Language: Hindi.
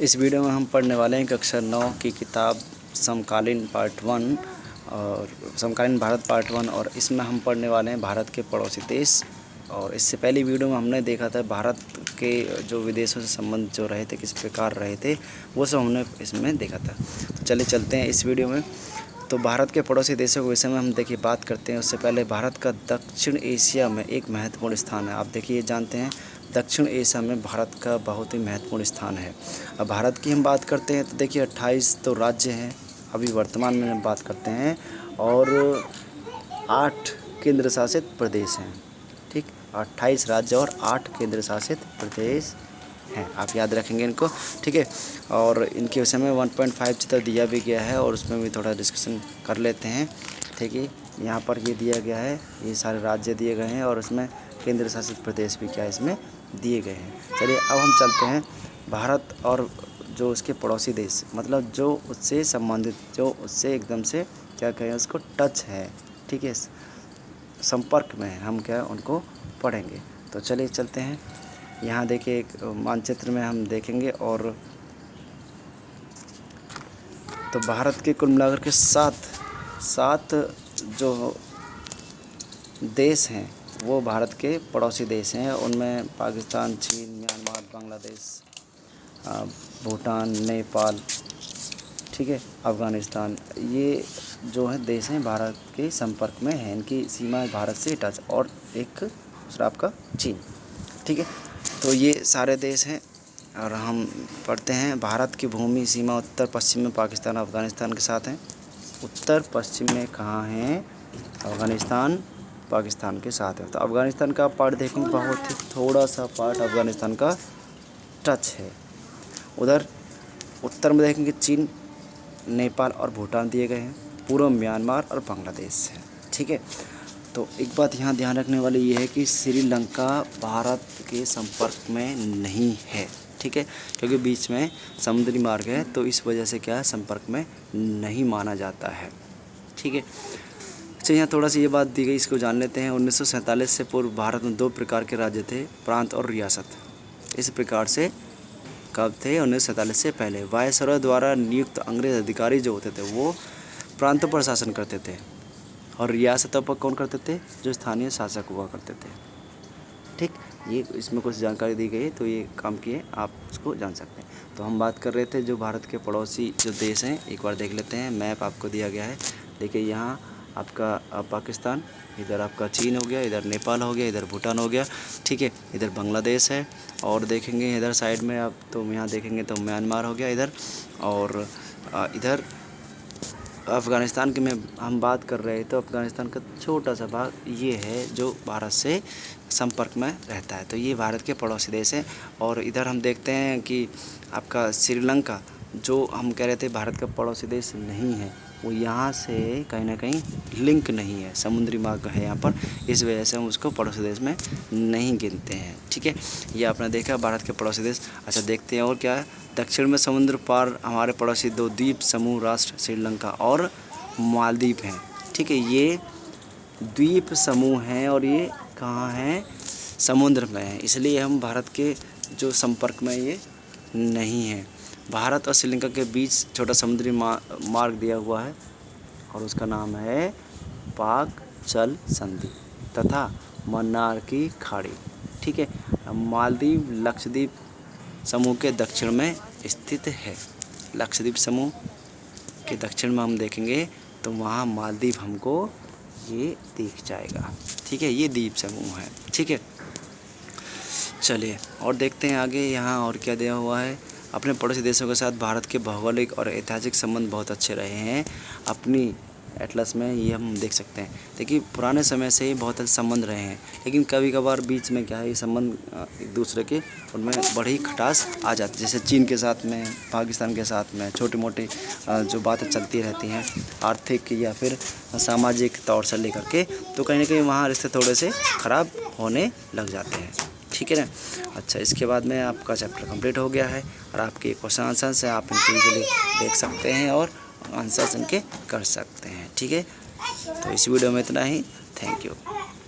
इस वीडियो में हम पढ़ने वाले हैं कक्षा 9 की किताब समकालीन पार्ट 1 और समकालीन भारत पार्ट 1। और इसमें हम पढ़ने वाले हैं भारत के पड़ोसी देश। और इससे पहली वीडियो में हमने देखा था भारत के जो विदेशों से संबंध जो रहे थे, किस प्रकार रहे थे, वो सब हमने इसमें देखा था। तो चलिए चलते हैं इस वीडियो में। तो भारत के पड़ोसी देशों के विषय में हम देखिए बात करते हैं। उससे पहले भारत का दक्षिण एशिया में एक महत्वपूर्ण स्थान है। आप देखिए जानते हैं दक्षिण एशिया में भारत का बहुत ही महत्वपूर्ण स्थान है। अब भारत की हम बात करते हैं तो देखिए 28 तो राज्य हैं अभी वर्तमान में हम बात करते हैं, और 8 केंद्र शासित प्रदेश हैं। ठीक, 28 राज्य और 8 केंद्र शासित प्रदेश हैं, आप याद रखेंगे इनको। ठीक है, और इनके विषय में 1.5 चित्र दिया भी गया है और उसमें भी थोड़ा डिस्कशन कर लेते हैं। ठीक है, यहाँ पर ये दिया गया है, ये सारे राज्य दिए गए हैं और उसमें केंद्र शासित प्रदेश भी क्या इसमें दिए गए हैं। चलिए अब हम चलते हैं भारत और जो उसके पड़ोसी देश, मतलब जो उससे संबंधित, जो उससे एकदम से क्या कहें उसको टच है, ठीक है, संपर्क में हम क्या उनको पढ़ेंगे। तो चलिए चलते हैं। यहाँ देखिए एक मानचित्र में हम देखेंगे, और तो भारत के कुल मिलाकर के 7 जो देश हैं वो भारत के पड़ोसी देश हैं। उनमें पाकिस्तान, चीन, म्यांमार, बांग्लादेश, भूटान, नेपाल, ठीक है, अफ़गानिस्तान, ये जो है देश हैं भारत के संपर्क में हैं। इनकी सीमा भारत से टच, और एक दूसरा आपका चीन। ठीक है, तो ये सारे देश हैं। और हम पढ़ते हैं भारत की भूमि सीमा उत्तर पश्चिम में पाकिस्तान, अफ़गानिस्तान के साथ हैं। उत्तर पश्चिम में कहाँ हैं? अफ़गानिस्तान पाकिस्तान के साथ है। तो अफ़गानिस्तान का पार्ट देखेंगे, बहुत ही थोड़ा सा पार्ट अफ़गानिस्तान का टच है। उधर उत्तर में देखेंगे चीन, नेपाल और भूटान दिए गए हैं। पूर्व म्यांमार और बांग्लादेश है। ठीक है, तो एक बात यहाँ ध्यान रखने वाली ये है कि श्रीलंका भारत के संपर्क में नहीं है। ठीक है, क्योंकि बीच में समुद्री मार्ग है, तो इस वजह से क्या है, संपर्क में नहीं माना जाता है। ठीक है, अच्छा यहाँ थोड़ा सी ये बात दी गई, इसको जान लेते हैं। 1947 से पूर्व भारत में 2 प्रकार के राज्य थे, प्रांत और रियासत। इस प्रकार से कब थे? 1947 से पहले वायसरॉय द्वारा नियुक्त अंग्रेज अधिकारी जो होते थे वो प्रांतों पर शासन करते थे, और रियासतों पर कौन करते थे? जो स्थानीय शासक हुआ करते थे। ठीक, ये इसमें कुछ जानकारी दी गई है, तो ये काम किए आप उसको जान सकते हैं। तो हम बात कर रहे थे जो भारत के पड़ोसी जो देश हैं, एक बार देख लेते हैं। मैप आपको दिया गया है, देखिए यहाँ आपका पाकिस्तान, इधर आपका चीन हो गया, इधर नेपाल हो गया, इधर भूटान हो गया। ठीक है, इधर बांग्लादेश है, और देखेंगे इधर साइड में आप तो यहाँ देखेंगे तो म्यांमार हो गया इधर, और इधर अफ़गानिस्तान की में हम बात कर रहे हैं। तो अफ़गानिस्तान का छोटा सा भाग ये है जो भारत से संपर्क में रहता है। तो ये भारत के पड़ोसी देश हैं। और इधर हम देखते हैं कि आपका श्रीलंका, जो हम कह रहे थे भारत का पड़ोसी देश नहीं है, वो यहाँ से कहीं ना कहीं लिंक नहीं है, समुद्री मार्ग है यहाँ पर, इस वजह से हम उसको पड़ोसी देश में नहीं गिनते हैं। ठीक है, ये आपने देखा भारत के पड़ोसी देश। अच्छा देखते हैं और क्या है। दक्षिण में समुद्र पार हमारे पड़ोसी 2 द्वीप समूह राष्ट्र श्रीलंका और मालदीव हैं। ठीक है, ये द्वीप समूह हैं और ये कहाँ हैं? समुद्र में हैं, इसलिए हम भारत के जो संपर्क में ये नहीं है। भारत और श्रीलंका के बीच छोटा समुद्री मार्ग दिया हुआ है, और उसका नाम है पाक जल संधि तथा मन्नार की खाड़ी। ठीक है, मालदीव लक्षद्वीप समूह के दक्षिण में स्थित है। लक्षद्वीप समूह के दक्षिण में हम देखेंगे तो वहाँ मालदीव हमको ये दिख जाएगा। ठीक है, ये द्वीप समूह है। ठीक है, चलिए और देखते हैं आगे यहाँ और क्या दिया हुआ है। अपने पड़ोसी देशों के साथ भारत के भौगोलिक और ऐतिहासिक संबंध बहुत अच्छे रहे हैं। अपनी एटलस में ये हम देख सकते हैं। देखिए पुराने समय से ही बहुत अच्छे संबंध रहे हैं, लेकिन कभी कभार बीच में क्या है, ये संबंध एक दूसरे के उनमें बड़ी खटास आ जाती है। जैसे चीन के साथ में, पाकिस्तान के साथ में छोटी मोटी जो बातें चलती रहती हैं आर्थिक या फिर सामाजिक तौर से लेकर के, तो कहीं ना कहीं वहाँ रिश्ते थोड़े से ख़राब होने लग जाते हैं। ठीक है ना। अच्छा, इसके बाद में आपका चैप्टर कंप्लीट हो गया है, और आपके क्वेश्चन आंसर से आप इनके इजीली देख सकते हैं और आंसर्स इनके कर सकते हैं। ठीक है, तो इस वीडियो में इतना ही। Thank you.